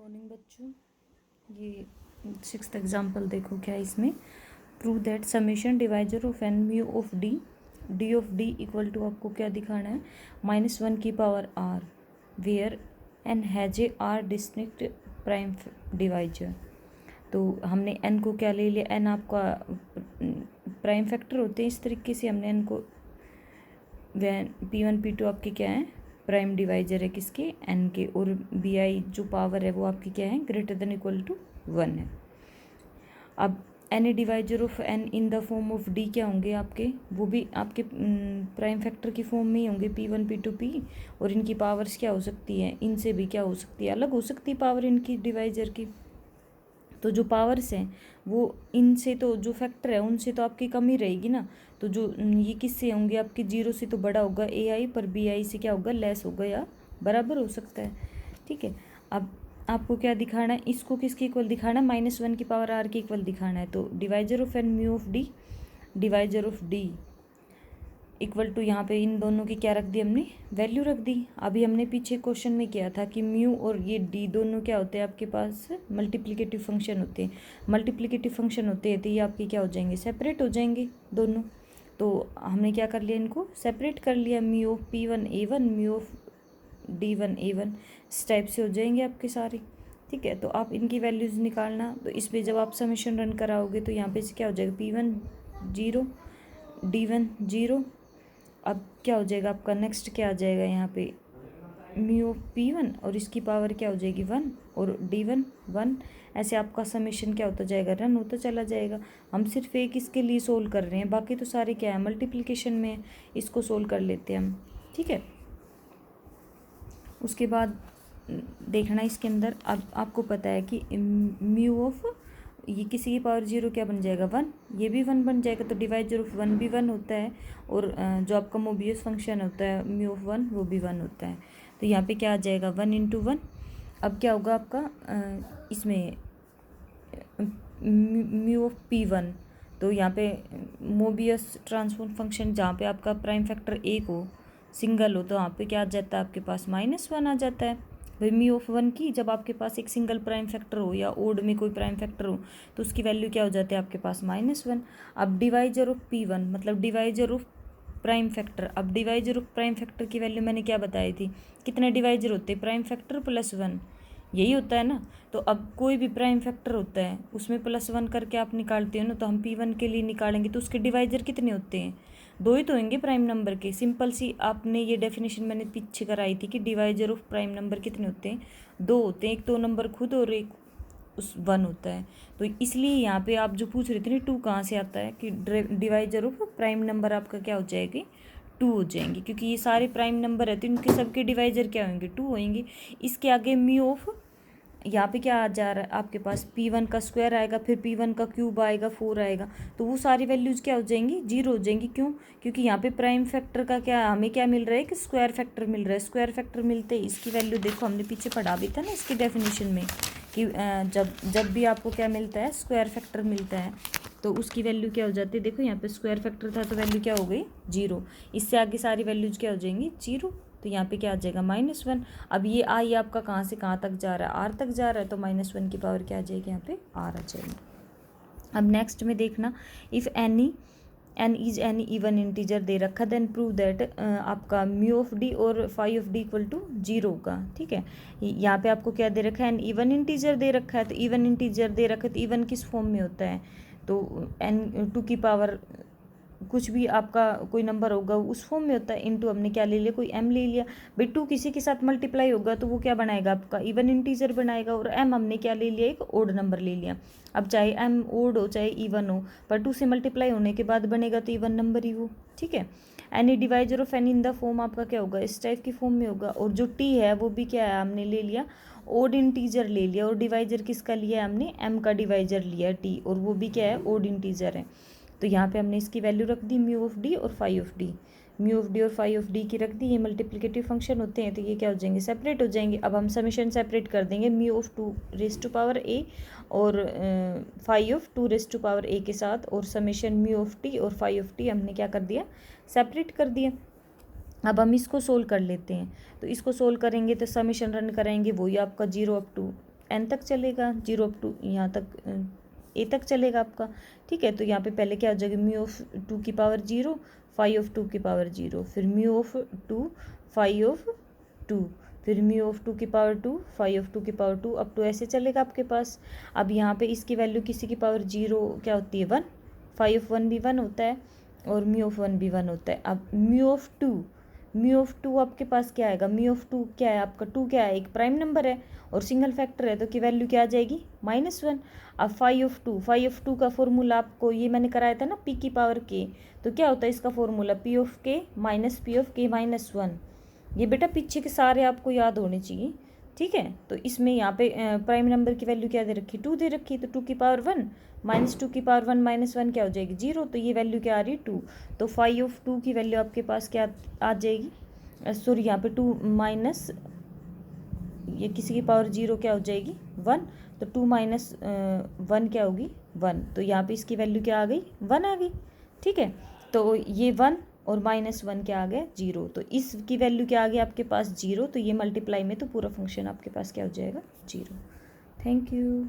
Morning बच्चों, ये 6th example देखो क्या है इसमें। Prove that summation divisor of n mu of d of d equal to आपको क्या दिखाना है, -1 की power r where n has a r distinct prime divisor. तो हमने एन को क्या ले लिया, एन आपका प्राइम फैक्टर होते हैं। इस तरीके से हमने एन को P1 P2 आपके क्या है, प्राइम डिवाइजर है किसके, एन के, और बी आई जो पावर है वो आपकी क्या है, ग्रेटर देन इक्वल टू 1 है। अब any divisor of n in the form of d क्या होंगे आपके, वो भी आपके प्राइम फैक्टर की फॉर्म में ही होंगे, P1 P2 P, और इनकी पावर्स क्या हो सकती है, इनसे भी क्या हो सकती है, अलग हो सकती है पावर इनकी डिवाइजर की। तो जो पावर्स हैं वो इनसे, तो जो फैक्टर है उनसे तो आपकी कम ही रहेगी ना। तो जो ये किससे होंगे आपके, 0 से तो बड़ा होगा ए आई, पर बी आई से क्या होगा, लेस होगा या बराबर हो सकता है। ठीक है, अब आपको क्या दिखाना है, इसको किसके इक्वल दिखाना है, -1 की पावर आर के इक्वल दिखाना है। तो divisor of n mu of d, divisor of d equal to, यहाँ पे इन दोनों की क्या रख दी हमने, वैल्यू रख दी। अभी हमने पीछे क्वेश्चन में किया था कि म्यू और ये डी दोनों क्या होते हैं आपके पास, मल्टीप्लिकेटिव फंक्शन होते हैं। मल्टीप्लिकेटिव फंक्शन होते हैं तो ये आपके क्या हो जाएंगे, सेपरेट हो जाएंगे दोनों। तो हमने क्या कर लिया, इनको सेपरेट कर लिया, mu of P1 A1 mu of D1 A1, इस टाइप से हो जाएंगे आपके सारे। ठीक है, तो आप इनकी वैल्यूज़ निकालना। तो इस पर जब आप समेशन रन कराओगे तो यहाँ पे क्या हो जाएगा, P1 0 D1 0। अब क्या हो जाएगा आपका, नेक्स्ट क्या आ जाएगा यहाँ पे, म्यू ऑफ P1 और इसकी पावर क्या हो जाएगी 1, और D1 1। ऐसे आपका समेशन क्या होता जाएगा, रन होता चला जाएगा। हम सिर्फ एक इसके लिए सोल्व कर रहे हैं, बाकी तो सारे क्या है, मल्टीप्लिकेशन में। इसको सोल्व कर लेते हैं हम। ठीक है, उसके बाद देखना इसके अंदर, अब आपको पता है कि म्यू ऑफ ये किसी की पावर 0 क्या बन जाएगा, 1, ये भी 1 बन जाएगा। तो डिवाइजर ऑफ 1 भी 1 होता है, और जो आपका मोबियस फंक्शन होता है म्यू ऑफ 1 वो भी 1 होता है। तो यहाँ पे क्या आ जाएगा, 1 × 1। अब क्या होगा आपका इसमें म्यू ऑफ P1, तो यहाँ पे मोबियस ट्रांसफॉर्म फंक्शन जहाँ पे आपका प्राइम फैक्टर एक हो, सिंगल हो, तो वहाँ पे क्या आ जाता है आपके पास, -1 आ जाता है। भाई म्यू ऑफ 1 की जब आपके पास एक सिंगल प्राइम फैक्टर हो या ओड में कोई प्राइम फैक्टर हो तो उसकी वैल्यू क्या हो जाती है आपके पास, -1। अब डिवाइजर ऑफ P1 मतलब डिवाइजर ऑफ प्राइम फैक्टर। अब डिवाइजर ऑफ प्राइम फैक्टर की वैल्यू मैंने क्या बताई थी, कितने डिवाइजर होते हैं, प्राइम फैक्टर +1, यही होता है ना। तो अब कोई भी प्राइम फैक्टर होता है उसमें +1 करके आप निकालते हो ना, तो हम P1 के लिए निकालेंगे तो उसके डिवाइजर कितने होते हैं, 2 ही तो होंगे प्राइम नंबर के। सिंपल सी आपने ये डेफिनेशन मैंने पीछे कराई थी कि डिवाइजर ऑफ प्राइम नंबर कितने होते हैं, 2 होते हैं। एक 2 नंबर खुद और एक उस 1 होता है। तो इसलिए यहाँ पे आप जो पूछ रहे थे ना 2 कहाँ से आता है, कि डिवाइजर ऑफ प्राइम नंबर आपका क्या हो जाएगी, 2 हो जाएंगे, क्योंकि ये सारे प्राइम नंबर है तो इनके सबके डिवाइजर क्या होंगे, 2 होंगे। इसके आगे म्यू ऑफ, यहाँ पे क्या आ जा रहा है आपके पास, P1 का स्क्वायर आएगा, फिर P1 का क्यूब आएगा, 4 आएगा, तो वो सारी वैल्यूज़ क्या हो जाएंगी, 0 हो जाएंगी। क्यों, क्योंकि यहाँ पे प्राइम फैक्टर का क्या हमें क्या मिल रहा है, कि स्क्वायर फैक्टर मिल रहा है। स्क्वायर फैक्टर मिलते ही इसकी वैल्यू देखो, हमने पीछे पढ़ा भी था ना इसकी डेफिनेशन में, कि जब भी आपको क्या मिलता है, स्क्वायर फैक्टर मिलता है, तो उसकी वैल्यू क्या हो जाती है, देखो यहाँ पे स्क्वायर फैक्टर था तो वैल्यू क्या हो गई, 0। इससे आगे सारी वैल्यूज क्या हो जाएंगी, 0। तो यहाँ पे क्या आ जाएगा, -1। अब ये आई आपका कहाँ से कहाँ तक जा रहा है, आर तक जा रहा है, तो -1 की पावर क्या आ जाएगी, यहाँ पे आर आ जाएगी। अब नेक्स्ट में देखना, if n is any even integer दे रखा, देन प्रूव दैट आपका म्यू ऑफ डी और phi of d equal to 0 का। ठीक है, यहाँ पे आपको क्या दे रखा है, एन इवन इंटीजर दे रखा है। तो इवन इंटीजर दे रखा है तो इवन किस फॉर्म में होता है, तो n2 की पावर कुछ भी आपका कोई नंबर होगा उस फॉर्म में होता है। इनटू हमने क्या ले लिया, कोई m ले लिया। भाई 2 किसी के साथ मल्टीप्लाई होगा तो वो क्या बनाएगा, आपका इवन इंटीजर बनाएगा, और m हमने क्या ले लिया, एक ओड नंबर ले लिया। अब चाहे m ओड हो चाहे इवन हो, पर 2 से मल्टीप्लाई होने के बाद बनेगा तो इवन नंबर ही वो। ठीक है, any divisor of n in the form आपका क्या होगा, इस टाइप की फॉर्म में होगा। और जो t है वो भी क्या है, हमने ले लिया ओड इंटीजर ले लिया, और डिवाइजर किसका लिया है हमने, m का डिवाइजर लिया t, और वो भी क्या है, ओड इंटीजर है। तो यहाँ पे हमने इसकी वैल्यू रख दी, म्यू ऑफ डी और phi of d. Mu of d और फाई ऑफ डी की रख दी, ये मल्टीप्लिकेटिव फंक्शन होते हैं तो ये क्या हो जाएंगे, सेपरेट हो जाएंगे। अब हम समेशन सेपरेट कर देंगे, म्यू ऑफ 2 और फाई ऑफ 2 के साथ, और समेशन म्यू ऑफ टी और फाई ऑफ टी हमने क्या कर दिया, सेपरेट कर दिया। अब हम इसको सोल्व कर लेते हैं। तो इसको सोल्व करेंगे तो समेशन रन कराएंगे, वही आपका 0 up to n तक चलेगा, 0 अप टू यहाँ तक a तक चलेगा आपका, ठीक है। तो यहाँ पे पहले क्या हो जाएगा, म्यू ऑफ 2 की पावर 0, फाई ऑफ 2 की पावर 0, फिर म्यू ऑफ 2 फाई ऑफ 2, फिर म्यू ऑफ 2 की पावर 2, फाई ऑफ 2 की पावर 2, अप टू ऐसे चलेगा आपके पास। अब यहाँ पे इसकी वैल्यू किसी की पावर 0 क्या होती है, 1, फाई ऑफ 1 भी 1 होता है और म्यू ऑफ 1 भी 1 होता है। अब म्यू ऑफ 2 आपके पास क्या आएगा, म्यू ऑफ 2 क्या है आपका, 2 क्या है, एक प्राइम नंबर है और सिंगल फैक्टर है, तो की वैल्यू क्या आ जाएगी, -1। अब फाई ऑफ 2 का फॉर्मूला आपको ये मैंने कराया था ना, पी की पावर के, तो क्या होता है इसका फॉर्मूला, पी ऑफ के माइनस पी ऑफ के माइनस 1। ये बेटा पीछे के सारे आपको याद होने चाहिए, ठीक है। तो इसमें यहाँ पे प्राइम नंबर की वैल्यू क्या दे रखी, 2 दे रखी, तो 2 की पावर 1 माइनस 2 की पावर 1 माइनस 1 क्या हो जाएगी, 0। तो ये वैल्यू क्या आ रही है, 2। तो फाई ऑफ 2 की वैल्यू आपके पास क्या आ जाएगी, सॉरी यहाँ पे 2 माइनस ये किसी की पावर 0 क्या हो जाएगी, 1। तो 2 माइनस 1 क्या होगी, 1। तो यहाँ पे इसकी वैल्यू क्या आ गई, 1 आ गई, ठीक है। तो ये 1 और -1 क्या आ गया, 0। तो इसकी वैल्यू क्या आ गई आपके पास, 0। तो ये मल्टीप्लाई में तो पूरा फंक्शन आपके पास क्या हो जाएगा, 0। Thank you.